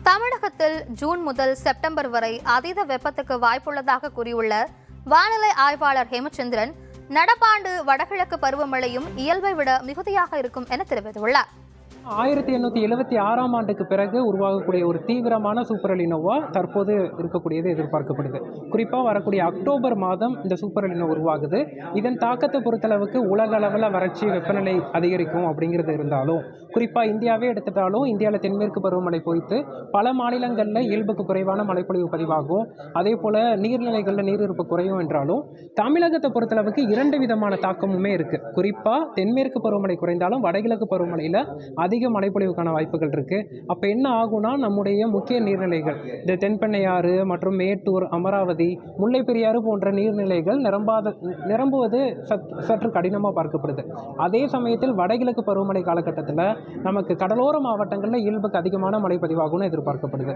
தமிழகத்தில் ஜூன் முதல் செப்டம்பர் வரை அதீத வெப்பத்துக்கு வாய்ப்புள்ளதாக கூறியுள்ள வானிலை ஆய்வாளர் ஹேமச்சந்திரன், நடப்பாண்டு வடகிழக்கு பருவமழையும் இயல்பை விட மிகுதியாக இருக்கும் என தெரிவித்துள்ளார். 1876ஆம் ஆண்டுக்கு பிறகு உருவாகக்கூடிய ஒரு தீவிரமான சூப்பர் எலினோவா தற்போது இருக்கக்கூடியது எதிர்பார்க்கப்படுது. குறிப்பாக வரக்கூடிய அக்டோபர் மாதம் இந்த சூப்பர் எலினோ உருவாகுது. இதன் தாக்கத்தை பொறுத்தளவுக்கு உலக அளவில் வறட்சி, வெப்பநிலை அதிகரிக்கும் அப்படிங்கிறது இருந்தாலும், குறிப்பாக இந்தியாவே எடுத்துட்டாலும் இந்தியாவில் தென்மேற்கு பருவமழை பொய்த்து பல மாநிலங்களில் இயல்புக்கு குறைவான மழைப்பொழிவு பதிவாகும். அதே போல் நீர்நிலைகளில் நீரிருப்பு குறையும் என்றாலும், தமிழகத்தை பொறுத்தளவுக்கு 2 விதமான தாக்கமுமே இருக்குது. குறிப்பாக தென்மேற்கு பருவமழை குறைந்தாலும் வடகிழக்கு பருவமழையில் அதிக மழைப்பொழிவுக்கான வாய்ப்புகள் இருக்குது. அப்போ என்ன ஆகும்னா, நம்முடைய முக்கிய நீர்நிலைகள் இந்த தென்பெண்ணையாறு மற்றும் மேட்டூர், அமராவதி, முல்லை பெரியாறு போன்ற நீர்நிலைகள் நிரம்புவது சற்று கடினமாக பார்க்கப்படுது. அதே சமயத்தில் வடகிழக்கு பருவமழை காலகட்டத்தில் நமக்கு கடலோர மாவட்டங்களில் இயல்புக்கு அதிகமான மழை பதிவாகும்னு எதிர்பார்க்கப்படுது.